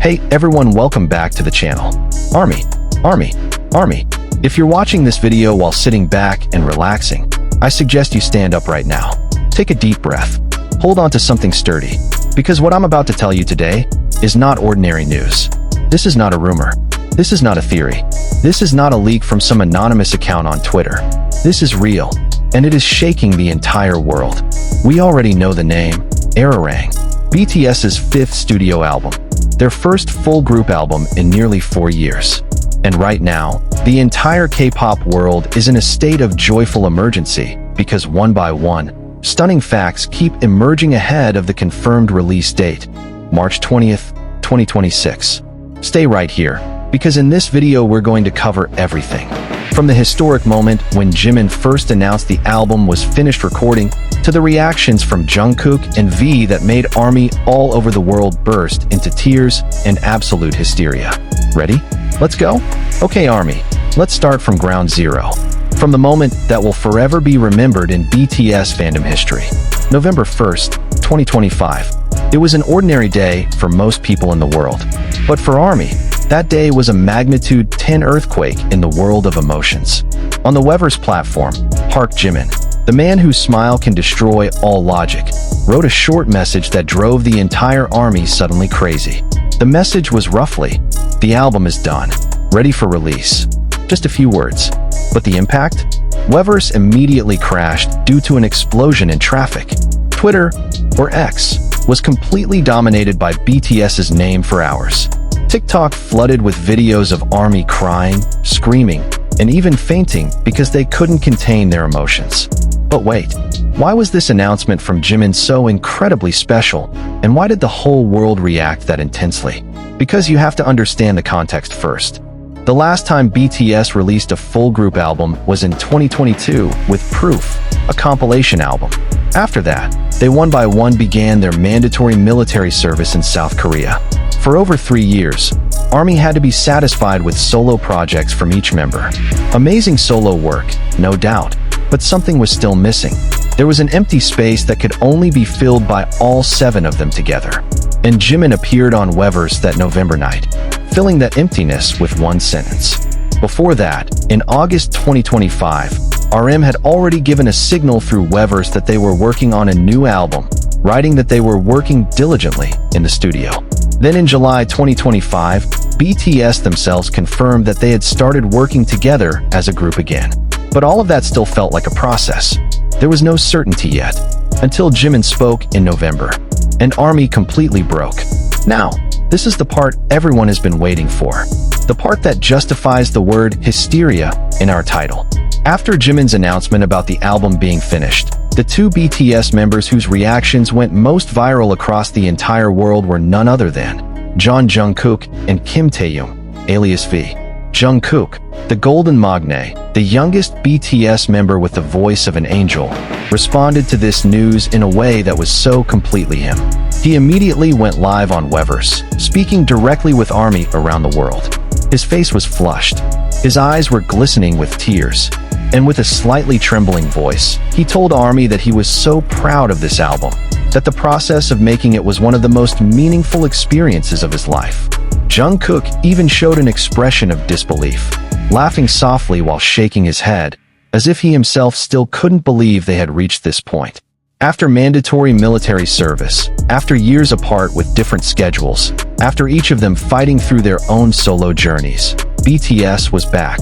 Hey everyone, welcome back to the channel. Army. If you're watching this video while sitting back and relaxing, I suggest you stand up right now. Take a deep breath. Hold on to something sturdy, because what I'm about to tell you today is not ordinary news. This is not a rumor. This is not a theory. This is not a leak from some anonymous account on Twitter. This is real, and it is shaking the entire world. We already know the name, Hybe Rm, BTS's fifth studio album, their first full group album in nearly 4 years. And right now, the entire K-pop world is in a state of joyful emergency because one by one, stunning facts keep emerging ahead of the confirmed release date, March 20th, 2026. Stay right here, because in this video we're going to cover everything. From the historic moment when Jimin first announced the album was finished recording, to the reactions from Jungkook and V that made ARMY all over the world burst into tears and absolute hysteria. Ready? Let's go? Okay ARMY, let's start from ground zero. From the moment that will forever be remembered in BTS fandom history. November 1st, 2025. It was an ordinary day for most people in the world. But for ARMY, that day was a magnitude 10 earthquake in the world of emotions. On the Weverse platform, Park Jimin, the man whose smile can destroy all logic, wrote a short message that drove the entire ARMY suddenly crazy. The message was roughly, "The album is done, ready for release." Just a few words. But the impact? Weverse immediately crashed due to an explosion in traffic. Twitter, or X, was completely dominated by BTS's name for hours. TikTok flooded with videos of ARMY crying, screaming, and even fainting because they couldn't contain their emotions. But wait, why was this announcement from Jimin so incredibly special, and why did the whole world react that intensely? Because you have to understand the context first. The last time BTS released a full group album was in 2022 with Proof, a compilation album. After that, they one by one began their mandatory military service in South Korea. For over 3 years, ARMY had to be satisfied with solo projects from each member. Amazing solo work, no doubt, but something was still missing. There was an empty space that could only be filled by all 7 of them together. And Jimin appeared on Weverse that November night, filling that emptiness with one sentence. Before that, in August 2025, RM had already given a signal through Weverse that they were working on a new album, writing that they were working diligently in the studio. Then in July 2025, BTS themselves confirmed that they had started working together as a group again. But all of that still felt like a process. There was no certainty yet, until Jimin spoke in November, and ARMY completely broke. Now, this is the part everyone has been waiting for. The part that justifies the word hysteria in our title. After Jimin's announcement about the album being finished, the 2 BTS members whose reactions went most viral across the entire world were none other than Jungkook and Kim Taehyung, alias V. Jungkook, the Golden Magne, the youngest BTS member with the voice of an angel, responded to this news in a way that was so completely him. He immediately went live on Weverse, speaking directly with ARMY around the world. His face was flushed. His eyes were glistening with tears. And with a slightly trembling voice, he told ARMY that he was so proud of this album, that the process of making it was one of the most meaningful experiences of his life. Jungkook even showed an expression of disbelief, laughing softly while shaking his head, as if he himself still couldn't believe they had reached this point. After mandatory military service, after years apart with different schedules, after each of them fighting through their own solo journeys, BTS was back.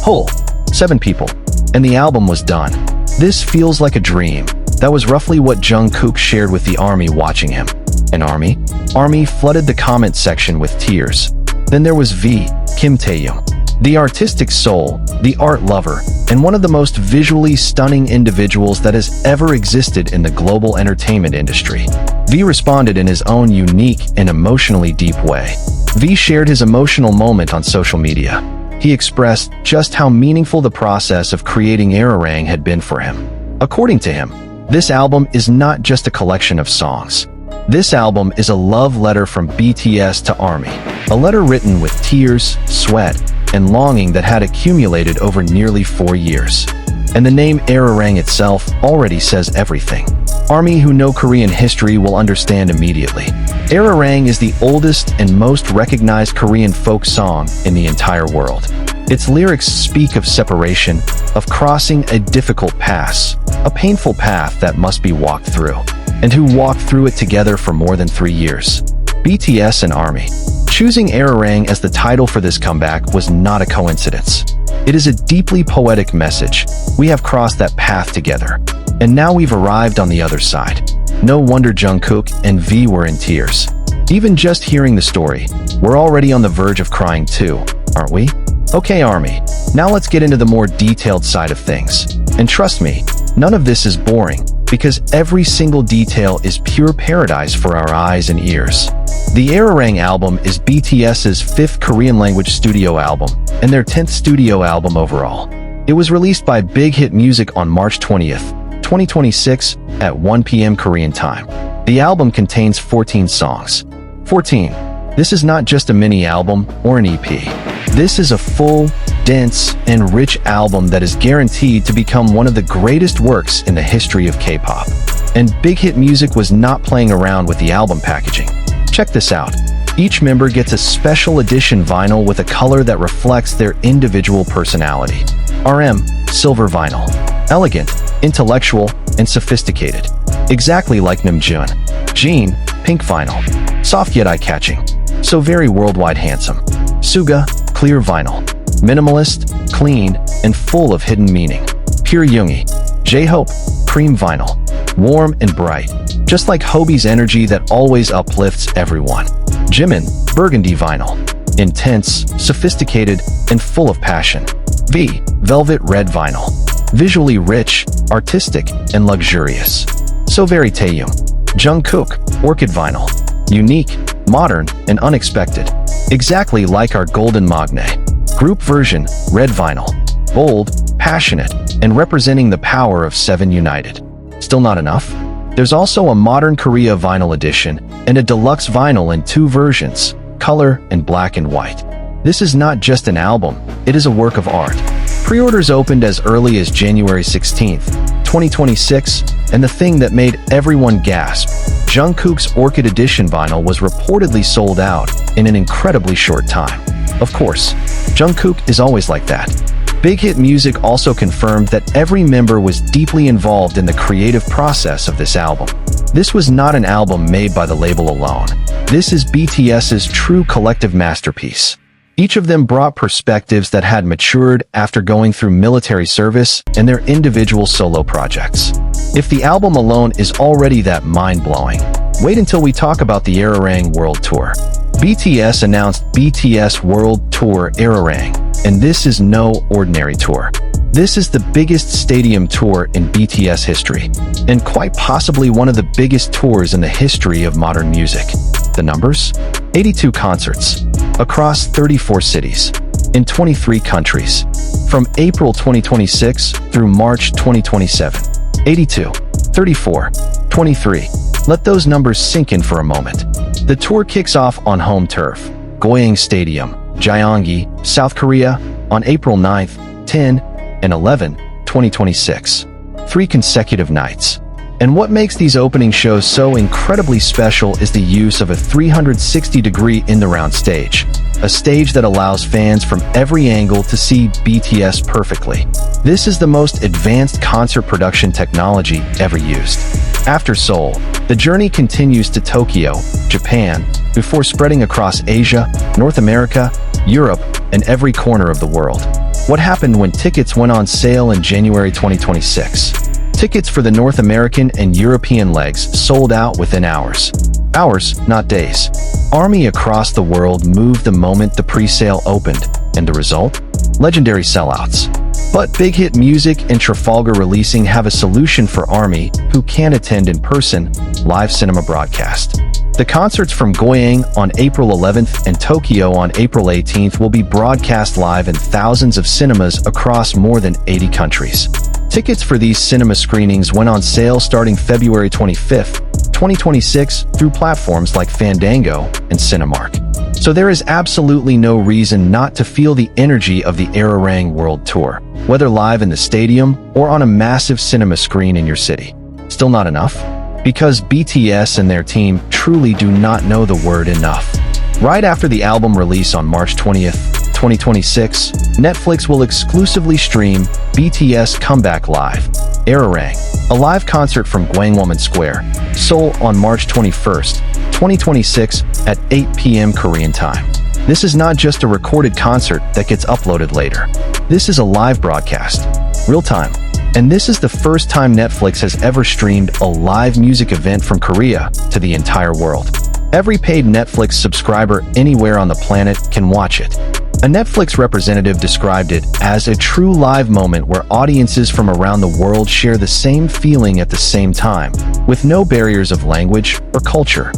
Whole, 7 people, and the album was done. This feels like a dream. That was roughly what Jungkook shared with the ARMY watching him. And ARMY flooded the comment section with tears. Then there was V, Kim Taehyung, the artistic soul, the art lover, and one of the most visually stunning individuals that has ever existed in the global entertainment industry. V responded in his own unique and emotionally deep way. V shared his emotional moment on social media. He expressed just how meaningful the process of creating Hybe Rm had been for him. According to him, this album is not just a collection of songs. This album is a love letter from BTS to ARMY, a letter written with tears, sweat, and longing that had accumulated over nearly 4 years. And the name Hybe Rm itself already says everything. ARMY who know Korean history will understand immediately. Arirang is the oldest and most recognized Korean folk song in the entire world. Its lyrics speak of separation, of crossing a difficult pass, a painful path that must be walked through, and who walked through it together for more than 3 years. BTS and ARMY. Choosing Arirang as the title for this comeback was not a coincidence. It is a deeply poetic message. We have crossed that path together, and now we've arrived on the other side. No wonder Jungkook and V were in tears. Even just hearing the story, we're already on the verge of crying too, aren't we? Okay, ARMY, now let's get into the more detailed side of things. And trust me, none of this is boring, because every single detail is pure paradise for our eyes and ears. The Arirang album is BTS's 5th Korean-language studio album, and their 10th studio album overall. It was released by Big Hit Music on March 20th, 2026 at 1 p.m. Korean time. The album contains 14 songs. 14. This is not just a mini album or an EP. This is a full, dense, and rich album that is guaranteed to become one of the greatest works in the history of K-pop. And Big Hit Music was not playing around with the album packaging. Check this out. Each member gets a special edition vinyl with a color that reflects their individual personality. RM, silver vinyl. Elegant, intellectual, and sophisticated. Exactly like Namjoon. Jin, pink vinyl. Soft yet eye-catching. So very worldwide handsome. Suga, clear vinyl. Minimalist, clean, and full of hidden meaning. Pure Yoongi. Jhope, cream vinyl. Warm and bright. Just like Hybe's energy that always uplifts everyone. Jimin, burgundy vinyl. Intense, sophisticated, and full of passion. V, velvet red vinyl. Visually rich, artistic, and luxurious. So very Taeyum. Jungkook, orchid vinyl. Unique, modern, and unexpected. Exactly like our golden magne. Group version, red vinyl. Bold, passionate, and representing the power of 7 united. Still not enough? There's also a modern Korea vinyl edition and a deluxe vinyl in 2 versions, color and black and white. This is not just an album, it is a work of art. Pre-orders opened as early as January 16th, 2026, and the thing that made everyone gasp, Jungkook's Orchid Edition vinyl was reportedly sold out in an incredibly short time. Of course, Jungkook is always like that. Big Hit Music also confirmed that every member was deeply involved in the creative process of this album. This was not an album made by the label alone. This is BTS's true collective masterpiece. Each of them brought perspectives that had matured after going through military service and their individual solo projects. If the album alone is already that mind-blowing, wait until we talk about the Arirang World Tour. BTS announced BTS World Tour Arirang, and this is no ordinary tour. This is the biggest stadium tour in BTS history, and quite possibly one of the biggest tours in the history of modern music. The numbers? 82 concerts, across 34 cities, in 23 countries, from April 2026 through March 2027. 82, 34, 23. Let those numbers sink in for a moment. The tour kicks off on home turf, Goyang Stadium, Gyeonggi, South Korea, on April 9th, 10, and 11, 2026. 3 consecutive nights. And what makes these opening shows so incredibly special is the use of a 360-degree in-the-round stage, a stage that allows fans from every angle to see BTS perfectly. This is the most advanced concert production technology ever used. After Seoul, the journey continues to Tokyo, Japan, before spreading across Asia, North America, Europe, and every corner of the world. What happened when tickets went on sale in January 2026? Tickets for the North American and European legs sold out within hours. Hours, not days. ARMY across the world moved the moment the pre-sale opened, and the result? Legendary sellouts. But Big Hit Music and Trafalgar Releasing have a solution for ARMY who can't attend in person, live cinema broadcast. The concerts from Goyang on April 11th and Tokyo on April 18th will be broadcast live in thousands of cinemas across more than 80 countries. Tickets for these cinema screenings went on sale starting February 25th, 2026 through platforms like Fandango and Cinemark. So there is absolutely no reason not to feel the energy of the Arirang World Tour, whether live in the stadium or on a massive cinema screen in your city. Still not enough? Because BTS and their team truly do not know the word enough. Right after the album release on March 20th, 2026, Netflix will exclusively stream BTS Comeback Live, Arirang, a live concert from Gwangwon Square, Seoul on March 21st, 2026 at 8 p.m. Korean time. This is not just a recorded concert that gets uploaded later. This is a live broadcast, real time. And this is the first time Netflix has ever streamed a live music event from Korea to the entire world. Every paid Netflix subscriber anywhere on the planet can watch it. A Netflix representative described it as a true live moment where audiences from around the world share the same feeling at the same time, with no barriers of language or culture.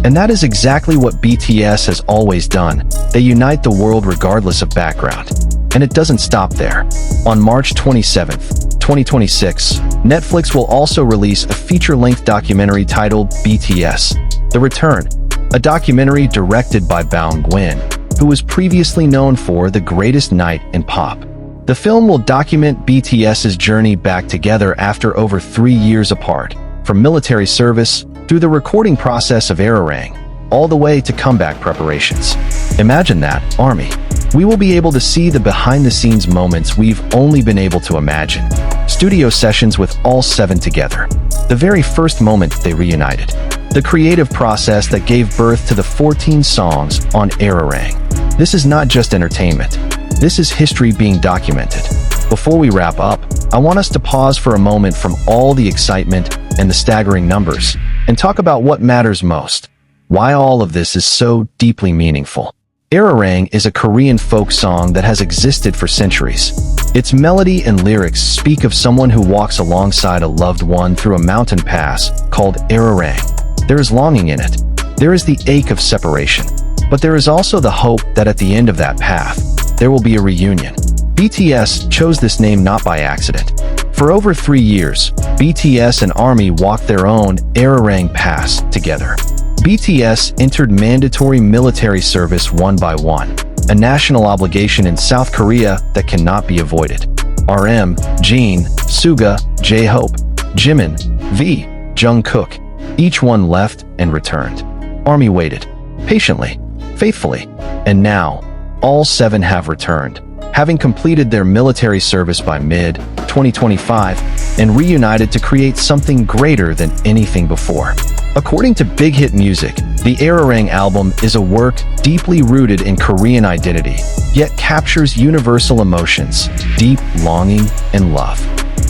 And that is exactly what BTS has always done. They unite the world regardless of background. And it doesn't stop there. On March 27th, 2026, Netflix will also release a feature-length documentary titled BTS: The Return, a documentary directed by Baum Gwyn, who was previously known for The Greatest Night in Pop. The film will document BTS's journey back together after over 3 years apart, from military service through the recording process of Arirang, all the way to comeback preparations. Imagine that, ARMY. We will be able to see the behind-the-scenes moments we've only been able to imagine. Studio sessions with all 7 together. The very first moment they reunited. The creative process that gave birth to the 14 songs on Arirang. This is not just entertainment. This is history being documented. Before we wrap up, I want us to pause for a moment from all the excitement and the staggering numbers and talk about what matters most. Why all of this is so deeply meaningful. Arirang is a Korean folk song that has existed for centuries. Its melody and lyrics speak of someone who walks alongside a loved one through a mountain pass called Arirang. There is longing in it. There is the ache of separation. But there is also the hope that at the end of that path, there will be a reunion. BTS chose this name not by accident. For over 3 years, BTS and ARMY walked their own Arirang pass together. BTS entered mandatory military service one by one, a national obligation in South Korea that cannot be avoided. RM, Jin, Suga, jhope, Jimin, V, Jungkook, each one left and returned. ARMY waited, patiently, faithfully, and now, all 7 have returned, having completed their military service by mid-2025 and reunited to create something greater than anything before. According to Big Hit Music, the Arirang album is a work deeply rooted in Korean identity, yet captures universal emotions, deep longing, and love.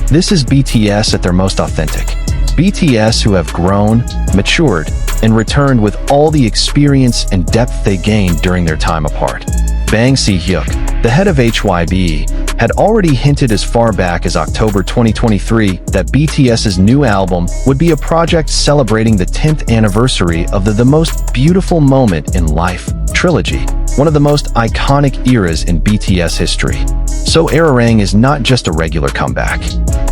This is BTS at their most authentic. BTS who have grown, matured, and returned with all the experience and depth they gained during their time apart. Bang Si-hyuk, the head of Hybe, had already hinted as far back as October 2023 that BTS's new album would be a project celebrating the 10th anniversary of the most beautiful moment in life trilogy, one of the most iconic eras in BTS history. So Arirang is not just a regular comeback.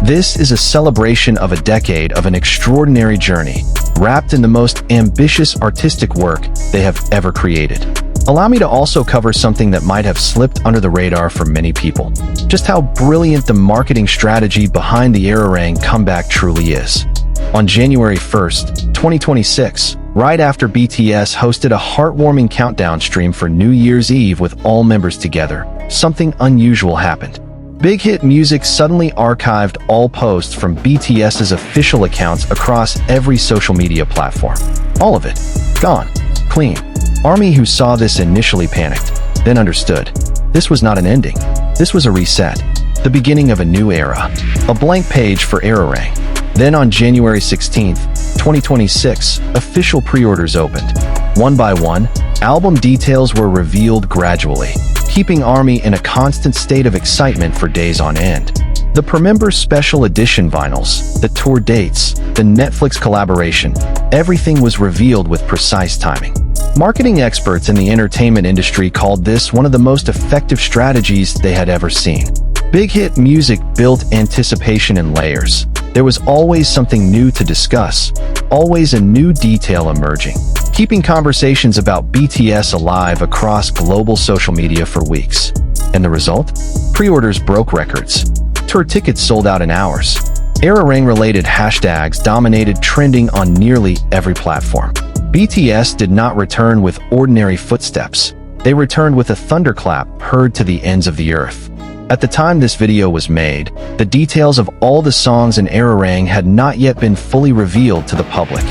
This is a celebration of a decade of an extraordinary journey, wrapped in the most ambitious artistic work they have ever created. Allow me to also cover something that might have slipped under the radar for many people. Just how brilliant the marketing strategy behind the Arirang comeback truly is. On January 1st, 2026, right after BTS hosted a heartwarming countdown stream for New Year's Eve with all members together, something unusual happened. Big Hit Music suddenly archived all posts from BTS's official accounts across every social media platform. All of it. Gone. Clean. ARMY, who saw this, initially panicked, then understood. This was not an ending. This was a reset. The beginning of a new era. A blank page for Arirang. Then on January 16th, 2026, official pre-orders opened. One by one, album details were revealed gradually, keeping ARMY in a constant state of excitement for days on end. The Premiember Special Edition vinyls, the tour dates, the Netflix collaboration, everything was revealed with precise timing. Marketing experts in the entertainment industry called this one of the most effective strategies they had ever seen. Big Hit Music built anticipation in layers. There was always something new to discuss, always a new detail emerging, keeping conversations about BTS alive across global social media for weeks. And the result? Pre-orders broke records. Tour tickets sold out in hours. Arirang-related hashtags dominated trending on nearly every platform. BTS did not return with ordinary footsteps. They returned with a thunderclap heard to the ends of the earth. At the time this video was made, the details of all the songs in Arirang had not yet been fully revealed to the public.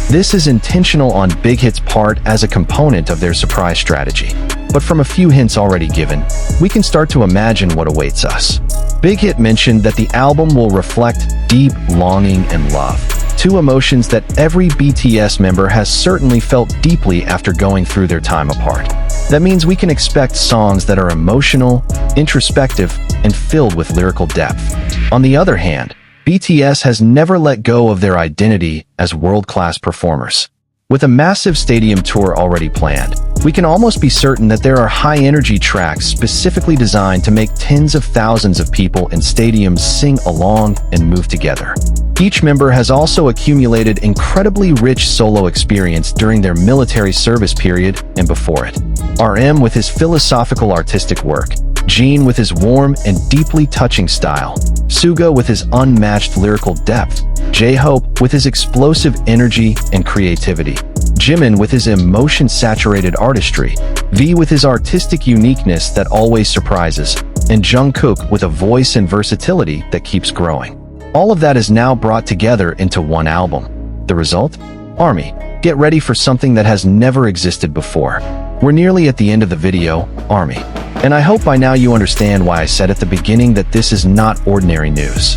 This is intentional on Big Hit's part as a component of their surprise strategy. But from a few hints already given, we can start to imagine what awaits us. Big Hit mentioned that the album will reflect deep longing and love, two emotions that every BTS member has certainly felt deeply after going through their time apart. That means we can expect songs that are emotional, introspective, and filled with lyrical depth. On the other hand, BTS has never let go of their identity as world-class performers. With a massive stadium tour already planned, we can almost be certain that there are high-energy tracks specifically designed to make tens of thousands of people in stadiums sing along and move together. Each member has also accumulated incredibly rich solo experience during their military service period and before it. RM with his philosophical artistic work, Jimin with his warm and deeply touching style, Suga with his unmatched lyrical depth, jhope with his explosive energy and creativity, Jimin with his emotion-saturated artistry, V with his artistic uniqueness that always surprises, and Jungkook with a voice and versatility that keeps growing. All of that is now brought together into one album. The result? Army. Get ready for something that has never existed before. We're nearly at the end of the video, Army. And I hope by now you understand why I said at the beginning that this is not ordinary news.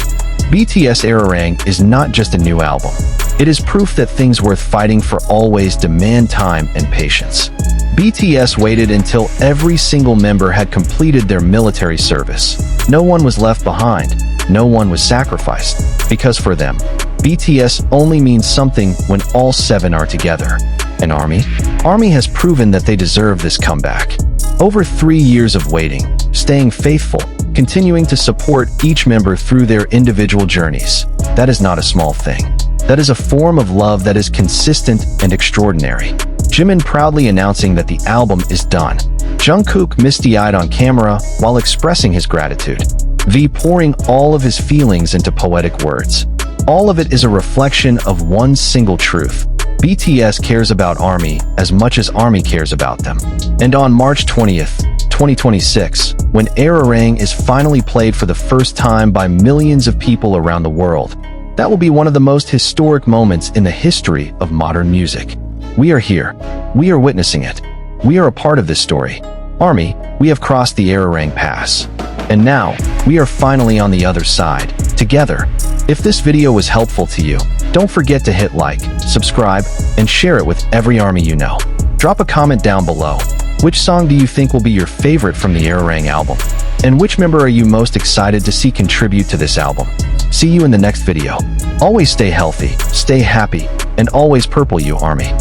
BTS Arirang is not just a new album. It is proof that things worth fighting for always demand time and patience. BTS waited until every single member had completed their military service. No one was left behind. No one was sacrificed. Because for them, BTS only means something when all seven are together. And Army has proven that they deserve this comeback. Over 3 years of waiting, staying faithful, continuing to support each member through their individual journeys. That is not a small thing. That is a form of love that is consistent and extraordinary. Jimin proudly announcing that the album is done. Jungkook misty-eyed on camera while expressing his gratitude. V pouring all of his feelings into poetic words. All of it is a reflection of one single truth. BTS cares about Army as much as Army cares about them. And on March 20th, 2026, when Arirang is finally played for the first time by millions of people around the world, that will be one of the most historic moments in the history of modern music. We are here. We are witnessing it. We are a part of this story. Army, we have crossed the Arirang Pass. And now, we are finally on the other side, together. If this video was helpful to you, don't forget to hit like, subscribe, and share it with every Army you know. Drop a comment down below. Which song do you think will be your favorite from the Arirang album? And which member are you most excited to see contribute to this album? See you in the next video. Always stay healthy, stay happy, and always purple you, Army.